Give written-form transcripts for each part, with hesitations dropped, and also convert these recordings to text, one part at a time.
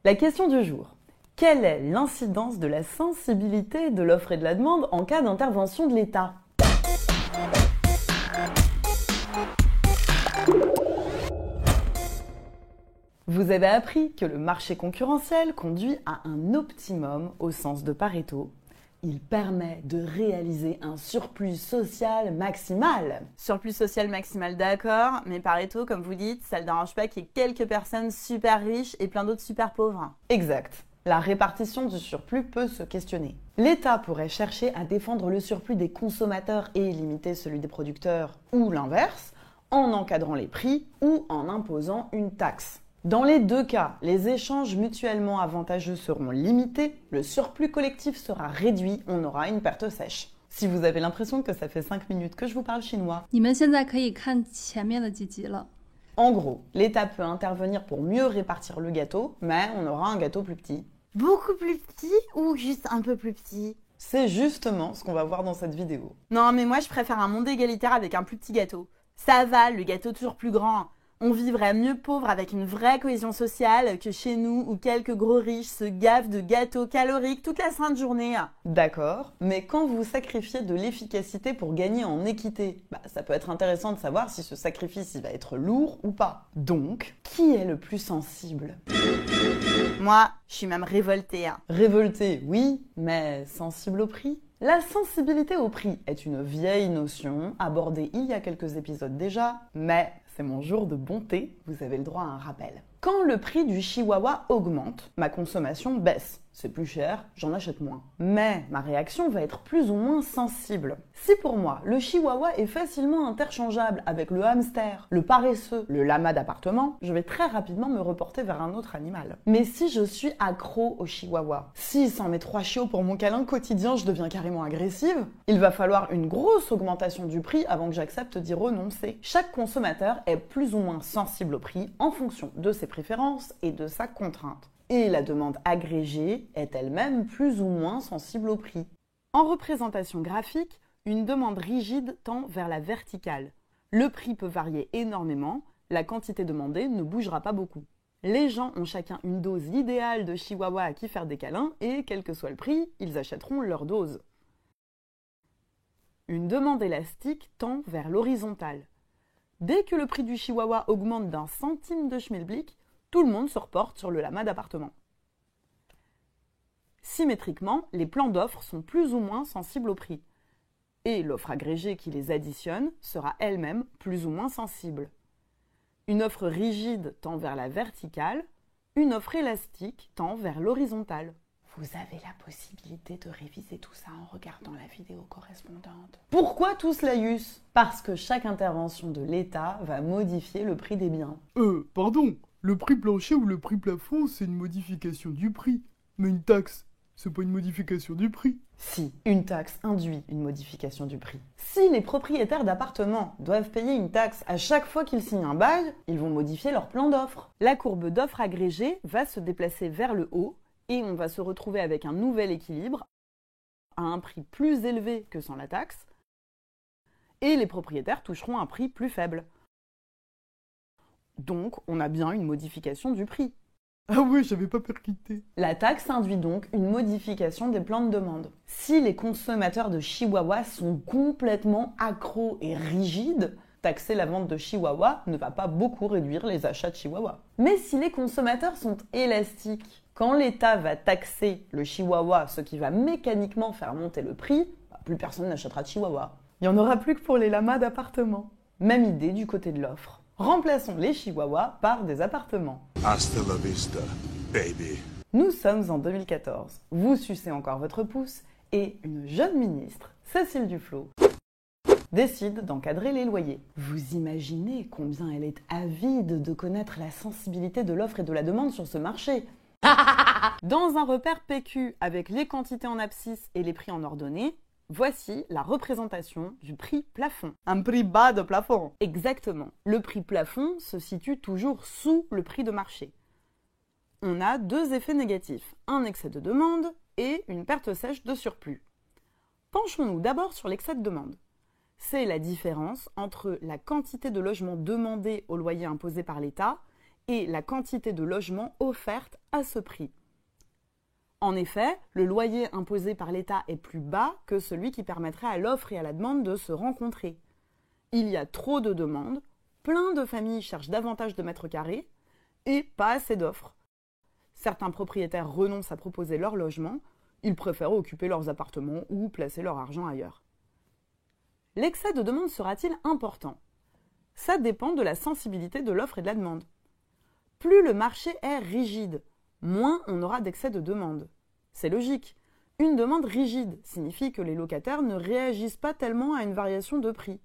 La question du jour. Quelle est l'incidence de la sensibilité de l'offre et de la demande en cas d'intervention de l'État ? Vous avez appris que le marché concurrentiel conduit à un optimum au sens de Pareto. Il permet de réaliser un surplus social maximal. Surplus social maximal, d'accord, mais Pareto, comme vous dites, ça ne dérange pas qu'il y ait quelques personnes super riches et plein d'autres super pauvres. Exact. La répartition du surplus peut se questionner. L'État pourrait chercher à défendre le surplus des consommateurs et limiter celui des producteurs, ou l'inverse, en encadrant les prix ou en imposant une taxe. Dans les deux cas, les échanges mutuellement avantageux seront limités, le surplus collectif sera réduit, on aura une perte sèche. Si vous avez l'impression que ça fait 5 minutes que je vous parle chinois, 你们现在可以看前面的几集了。 en gros, l'État peut intervenir pour mieux répartir le gâteau, mais on aura un gâteau plus petit. Beaucoup plus petit ou juste un peu plus petit? C'est justement ce qu'on va voir dans cette vidéo. Non, mais moi je préfère un monde égalitaire avec un plus petit gâteau. Ça va, le gâteau toujours plus grand. On vivrait mieux pauvre avec une vraie cohésion sociale que chez nous où quelques gros riches se gavent de gâteaux caloriques toute la sainte journée. D'accord, mais quand vous sacrifiez de l'efficacité pour gagner en équité, ça peut être intéressant de savoir si ce sacrifice il va être lourd ou pas. Donc, qui est le plus sensible ? Moi, je suis même révoltée. Révolté, oui, mais sensible au prix ? La sensibilité au prix est une vieille notion abordée il y a quelques épisodes déjà, mais c'est mon jour de bonté, vous avez le droit à un rappel. Quand le prix du chihuahua augmente, ma consommation baisse. C'est plus cher, j'en achète moins. Mais ma réaction va être plus ou moins sensible. Si pour moi, le chihuahua est facilement interchangeable avec le hamster, le paresseux, le lama d'appartement, je vais très rapidement me reporter vers un autre animal. Mais si je suis accro au chihuahua, si sans mes 3 chiots pour mon câlin quotidien, je deviens carrément agressive, il va falloir une grosse augmentation du prix avant que j'accepte d'y renoncer. Chaque consommateur est plus ou moins sensible au prix en fonction de ses préférences et de sa contrainte. Et la demande agrégée est elle-même plus ou moins sensible au prix. En représentation graphique, une demande rigide tend vers la verticale. Le prix peut varier énormément, la quantité demandée ne bougera pas beaucoup. Les gens ont chacun une dose idéale de chihuahua à qui faire des câlins et, quel que soit le prix, ils achèteront leur dose. Une demande élastique tend vers l'horizontale. Dès que le prix du chihuahua augmente d'1 centime de schmilblick, tout le monde se reporte sur le lama d'appartement. Symétriquement, les plans d'offres sont plus ou moins sensibles au prix. Et l'offre agrégée qui les additionne sera elle-même plus ou moins sensible. Une offre rigide tend vers la verticale, une offre élastique tend vers l'horizontale. Vous avez la possibilité de réviser tout ça en regardant la vidéo correspondante. Pourquoi tout ce laïus ? Parce que chaque intervention de l'État va modifier le prix des biens. Pardon, le prix plancher ou le prix plafond, c'est une modification du prix. Mais une taxe, c'est pas une modification du prix. Si, une taxe induit une modification du prix. Si les propriétaires d'appartements doivent payer une taxe à chaque fois qu'ils signent un bail, ils vont modifier leur plan d'offre. La courbe d'offre agrégée va se déplacer vers le haut et on va se retrouver avec un nouvel équilibre à un prix plus élevé que sans la taxe et les propriétaires toucheront un prix plus faible. Donc, on a bien une modification du prix. Ah ouais, j'avais pas percuté. La taxe induit donc une modification des plans de demande. Si les consommateurs de chihuahua sont complètement accros et rigides, taxer la vente de chihuahua ne va pas beaucoup réduire les achats de chihuahua. Mais si les consommateurs sont élastiques, quand l'État va taxer le chihuahua, ce qui va mécaniquement faire monter le prix, plus personne n'achètera de chihuahua. Il n'y en aura plus que pour les lamas d'appartement. Même idée du côté de l'offre. Remplaçons les chihuahuas par des appartements. Hasta la vista, baby. Nous sommes en 2014. Vous sucez encore votre pouce et une jeune ministre, Cécile Duflot, décide d'encadrer les loyers. Vous imaginez combien elle est avide de connaître la sensibilité de l'offre et de la demande sur ce marché. Dans un repère PQ avec les quantités en abscisse et les prix en ordonnée, voici la représentation du prix plafond. Un prix bas de plafond. Exactement. Le prix plafond se situe toujours sous le prix de marché. On a 2 effets négatifs, un excès de demande et une perte sèche de surplus. Penchons-nous d'abord sur l'excès de demande. C'est la différence entre la quantité de logements demandés au loyer imposé par l'État et la quantité de logements offertes à ce prix. En effet, le loyer imposé par l'État est plus bas que celui qui permettrait à l'offre et à la demande de se rencontrer. Il y a trop de demandes, plein de familles cherchent davantage de mètres carrés et pas assez d'offres. Certains propriétaires renoncent à proposer leur logement, ils préfèrent occuper leurs appartements ou placer leur argent ailleurs. L'excès de demande sera-t-il important ? Ça dépend de la sensibilité de l'offre et de la demande. Plus le marché est rigide, moins on aura d'excès de demande. C'est logique. Une demande rigide signifie que les locataires ne réagissent pas tellement à une variation de prix.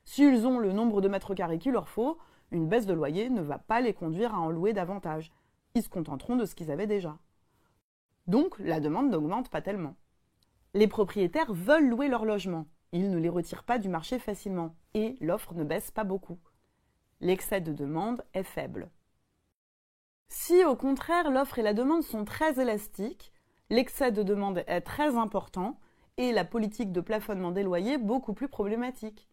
S'ils ont le nombre de mètres carrés qu'il leur faut, une baisse de loyer ne va pas les conduire à en louer davantage. Ils se contenteront de ce qu'ils avaient déjà. Donc, la demande n'augmente pas tellement. Les propriétaires veulent louer leur logement. Ils ne les retirent pas du marché facilement et l'offre ne baisse pas beaucoup. L'excès de demande est faible. Si au contraire l'offre et la demande sont très élastiques, l'excès de demande est très important et la politique de plafonnement des loyers beaucoup plus problématique.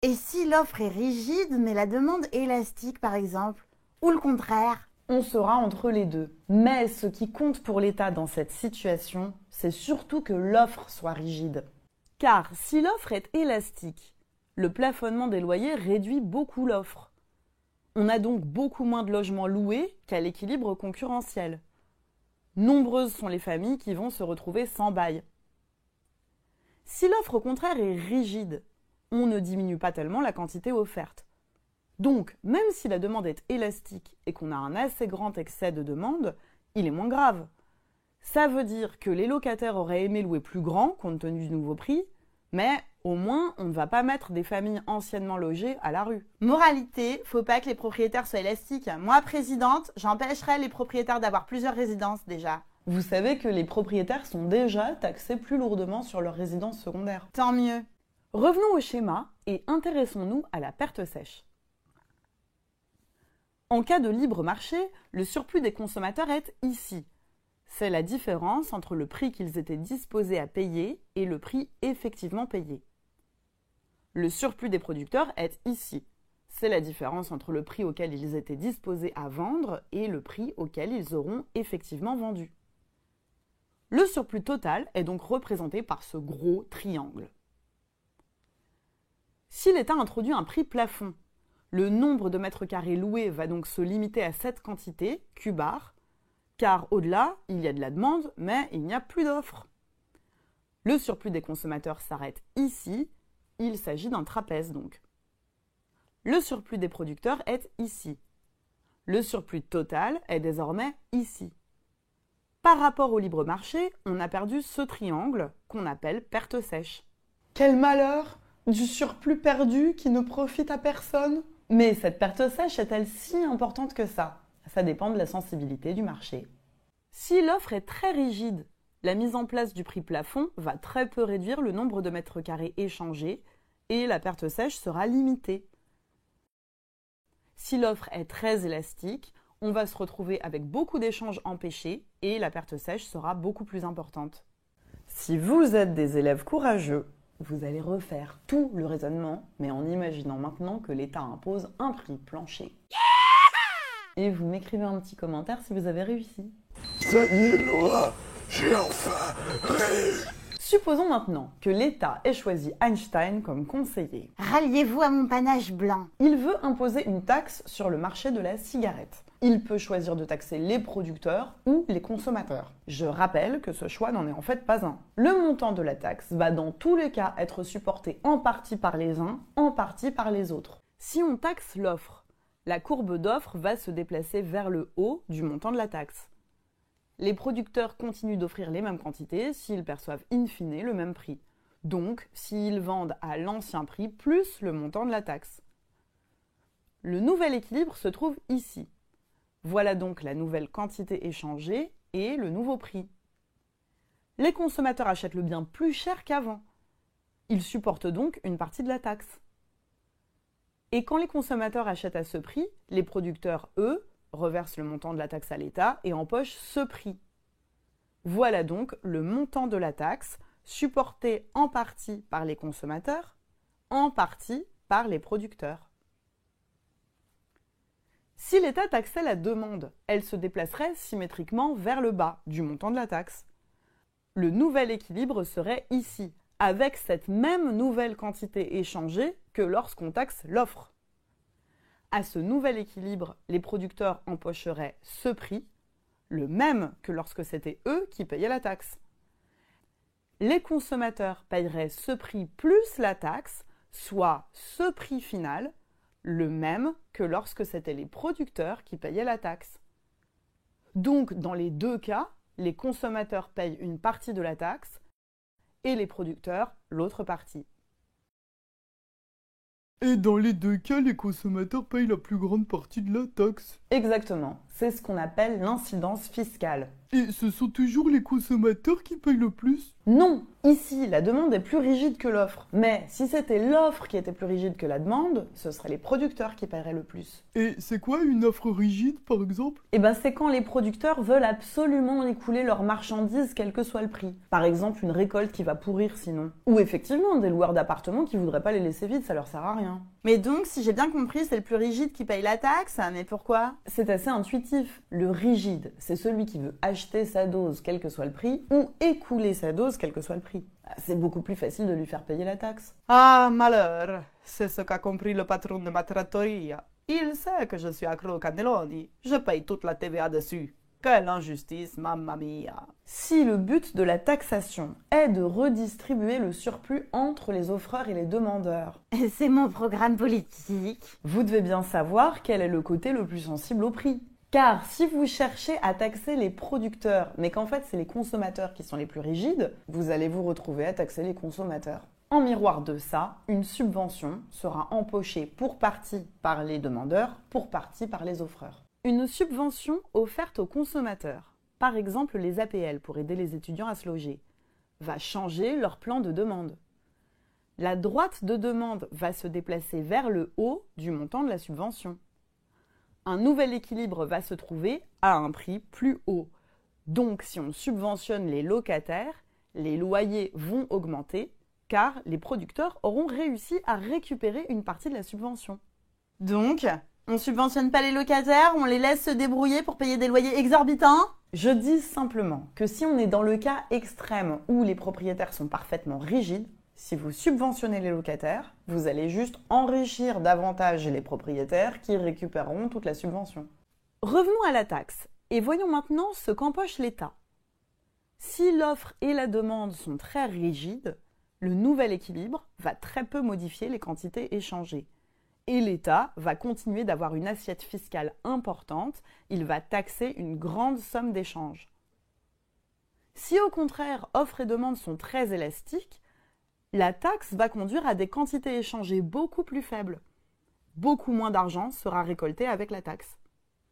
Et si l'offre est rigide mais la demande élastique par exemple, ou le contraire? On sera entre les deux. Mais ce qui compte pour l'État dans cette situation, c'est surtout que l'offre soit rigide. Car si l'offre est élastique, le plafonnement des loyers réduit beaucoup l'offre. On a donc beaucoup moins de logements loués qu'à l'équilibre concurrentiel. Nombreuses sont les familles qui vont se retrouver sans bail. Si l'offre au contraire est rigide, on ne diminue pas tellement la quantité offerte. Donc, même si la demande est élastique et qu'on a un assez grand excès de demande, il est moins grave. Ça veut dire que les locataires auraient aimé louer plus grand compte tenu du nouveau prix, mais au moins on ne va pas mettre des familles anciennement logées à la rue. Moralité, faut pas que les propriétaires soient élastiques. Moi, présidente, j'empêcherais les propriétaires d'avoir plusieurs résidences déjà. Vous savez que les propriétaires sont déjà taxés plus lourdement sur leur résidence secondaire. Tant mieux. Revenons au schéma et intéressons-nous à la perte sèche. En cas de libre marché, le surplus des consommateurs est ici. C'est la différence entre le prix qu'ils étaient disposés à payer et le prix effectivement payé. Le surplus des producteurs est ici. C'est la différence entre le prix auquel ils étaient disposés à vendre et le prix auquel ils auront effectivement vendu. Le surplus total est donc représenté par ce gros triangle. Si l'État introduit un prix plafond, le nombre de mètres carrés loués va donc se limiter à cette quantité, Q bar, car au-delà, il y a de la demande, mais il n'y a plus d'offre. Le surplus des consommateurs s'arrête ici, il s'agit d'un trapèze donc. Le surplus des producteurs est ici. Le surplus total est désormais ici. Par rapport au libre marché, on a perdu ce triangle qu'on appelle perte sèche. Quel malheur! Du surplus perdu qui ne profite à personne. Mais cette perte sèche est-elle si importante que ça ? Ça dépend de la sensibilité du marché. Si l'offre est très rigide, la mise en place du prix plafond va très peu réduire le nombre de mètres carrés échangés et la perte sèche sera limitée. Si l'offre est très élastique, on va se retrouver avec beaucoup d'échanges empêchés et la perte sèche sera beaucoup plus importante. Si vous êtes des élèves courageux, vous allez refaire tout le raisonnement, mais en imaginant maintenant que l'État impose un prix plancher. Et vous m'écrivez un petit commentaire si vous avez réussi. Ça y est, Laura, j'ai enfin réussi. Supposons maintenant que l'État ait choisi Einstein comme conseiller. Ralliez-vous à mon panache blanc. Il veut imposer une taxe sur le marché de la cigarette. Il peut choisir de taxer les producteurs ou les consommateurs. Je rappelle que ce choix n'en est en fait pas un. Le montant de la taxe va dans tous les cas être supporté en partie par les uns, en partie par les autres. Si on taxe l'offre, la courbe d'offre va se déplacer vers le haut du montant de la taxe. Les producteurs continuent d'offrir les mêmes quantités s'ils perçoivent in fine le même prix. Donc, s'ils vendent à l'ancien prix plus le montant de la taxe. Le nouvel équilibre se trouve ici. Voilà donc la nouvelle quantité échangée et le nouveau prix. Les consommateurs achètent le bien plus cher qu'avant. Ils supportent donc une partie de la taxe. Et quand les consommateurs achètent à ce prix, les producteurs, eux, reversent le montant de la taxe à l'État et empochent ce prix. Voilà donc le montant de la taxe, supporté en partie par les consommateurs, en partie par les producteurs. Si l'État taxait la demande, elle se déplacerait symétriquement vers le bas du montant de la taxe. Le nouvel équilibre serait ici, avec cette même nouvelle quantité échangée que lorsqu'on taxe l'offre. À ce nouvel équilibre, les producteurs empocheraient ce prix, le même que lorsque c'était eux qui payaient la taxe. Les consommateurs paieraient ce prix plus la taxe, soit ce prix final, le même que lorsque c'était les producteurs qui payaient la taxe. Donc, dans les deux cas, les consommateurs payent une partie de la taxe et les producteurs l'autre partie. Et dans les deux cas, les consommateurs payent la plus grande partie de la taxe. Exactement, c'est ce qu'on appelle l'incidence fiscale. Et ce sont toujours les consommateurs qui payent le plus? Non, ici, la demande est plus rigide que l'offre. Mais si c'était l'offre qui était plus rigide que la demande, ce seraient les producteurs qui paieraient le plus. Et c'est quoi une offre rigide, par exemple? Eh ben, c'est quand les producteurs veulent absolument écouler leurs marchandises, quel que soit le prix. Par exemple, une récolte qui va pourrir sinon. Ou effectivement, des loueurs d'appartements qui voudraient pas les laisser vides, ça leur sert à rien. Mais donc, si j'ai bien compris, c'est le plus rigide qui paye la taxe, mais pourquoi? C'est assez intuitif. Le rigide, c'est celui qui veut acheter sa dose, quel que soit le prix, ou écouler sa dose, quel que soit le prix. C'est beaucoup plus facile de lui faire payer la taxe. Ah, malheur, c'est ce qu'a compris le patron de ma trattoria. Il sait que je suis accro aux cannelloni. Je paye toute la TVA dessus. Quelle injustice, mamma mia. Si le but de la taxation est de redistribuer le surplus entre les offreurs et les demandeurs, C'est mon programme politique. vous devez bien savoir quel est le côté le plus sensible au prix. Car si vous cherchez à taxer les producteurs, mais qu'en fait c'est les consommateurs qui sont les plus rigides, vous allez vous retrouver à taxer les consommateurs. En miroir de ça, une subvention sera empochée pour partie par les demandeurs, pour partie par les offreurs. Une subvention offerte aux consommateurs, par exemple les APL pour aider les étudiants à se loger, va changer leur plan de demande. La droite de demande va se déplacer vers le haut du montant de la subvention. Un nouvel équilibre va se trouver à un prix plus haut. Donc si on subventionne les locataires, les loyers vont augmenter car les producteurs auront réussi à récupérer une partie de la subvention. Donc, on subventionne pas les locataires, on les laisse se débrouiller pour payer des loyers exorbitants? Je dis simplement que si on est dans le cas extrême où les propriétaires sont parfaitement rigides, si vous subventionnez les locataires, vous allez juste enrichir davantage les propriétaires qui récupéreront toute la subvention. Revenons à la taxe et voyons maintenant ce qu'empoche l'État. Si l'offre et la demande sont très rigides, le nouvel équilibre va très peu modifier les quantités échangées. Et l'État va continuer d'avoir une assiette fiscale importante, il va taxer une grande somme d'échanges. Si au contraire, offre et demande sont très élastiques, la taxe va conduire à des quantités échangées beaucoup plus faibles. Beaucoup moins d'argent sera récolté avec la taxe.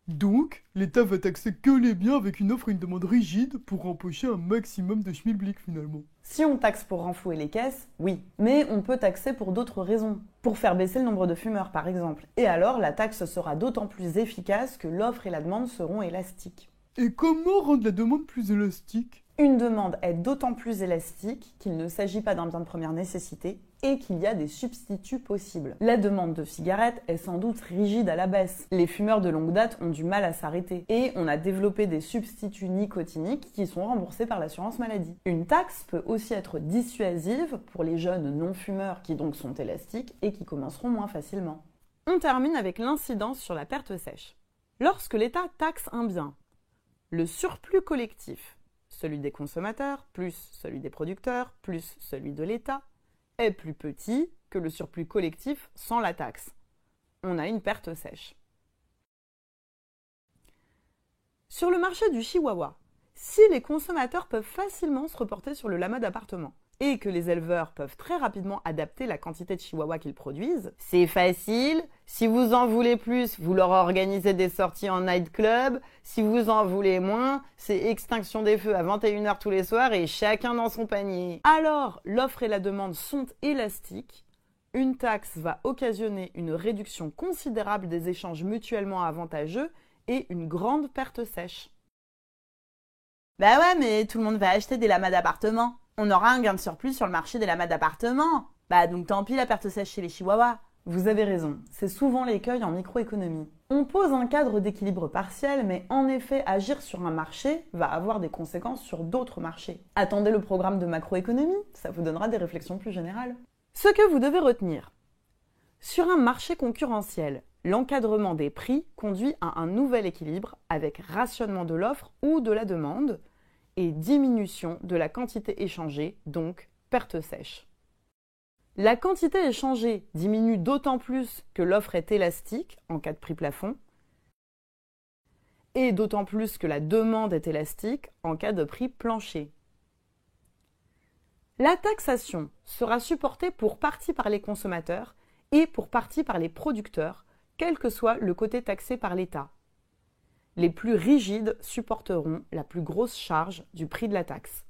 Donc, l'État va taxer que les biens avec une offre et une demande rigide pour empocher un maximum de schmilblick finalement. Si on taxe pour renflouer les caisses, oui. Mais on peut taxer pour d'autres raisons. Pour faire baisser le nombre de fumeurs par exemple. Et alors, la taxe sera d'autant plus efficace que l'offre et la demande seront élastiques. Et comment rendre la demande plus élastique? Une demande est d'autant plus élastique qu'il ne s'agit pas d'un bien de première nécessité et qu'il y a des substituts possibles. La demande de cigarettes est sans doute rigide à la baisse. Les fumeurs de longue date ont du mal à s'arrêter et on a développé des substituts nicotiniques qui sont remboursés par l'assurance maladie. Une taxe peut aussi être dissuasive pour les jeunes non-fumeurs qui donc sont élastiques et qui commenceront moins facilement. On termine avec l'incidence sur la perte sèche. Lorsque l'État taxe un bien, le surplus collectif, celui des consommateurs, plus celui des producteurs, plus celui de l'État, est plus petit que le surplus collectif sans la taxe. On a une perte sèche. Sur le marché du chihuahua, si les consommateurs peuvent facilement se reporter sur le lama d'appartement et que les éleveurs peuvent très rapidement adapter la quantité de chihuahuas qu'ils produisent, c'est facile. Si vous en voulez plus, vous leur organisez des sorties en nightclub. Si vous en voulez moins, c'est extinction des feux à 21h tous les soirs et chacun dans son panier. Alors, l'offre et la demande sont élastiques. Une taxe va occasionner une réduction considérable des échanges mutuellement avantageux et une grande perte sèche. Bah ouais, mais tout le monde va acheter des lamas d'appartement. On aura un gain de surplus sur le marché des lamas d'appartement. Bah donc tant pis la perte sèche chez les chihuahuas. Vous avez raison, c'est souvent l'écueil en microéconomie. On pose un cadre d'équilibre partiel, mais en effet, agir sur un marché va avoir des conséquences sur d'autres marchés. Attendez le programme de macroéconomie, ça vous donnera des réflexions plus générales. Ce que vous devez retenir. Sur un marché concurrentiel, l'encadrement des prix conduit à un nouvel équilibre avec rationnement de l'offre ou de la demande et diminution de la quantité échangée, donc perte sèche. La quantité échangée diminue d'autant plus que l'offre est élastique en cas de prix plafond et d'autant plus que la demande est élastique en cas de prix plancher. La taxation sera supportée pour partie par les consommateurs et pour partie par les producteurs, quel que soit le côté taxé par l'État. Les plus rigides supporteront la plus grosse charge du prix de la taxe.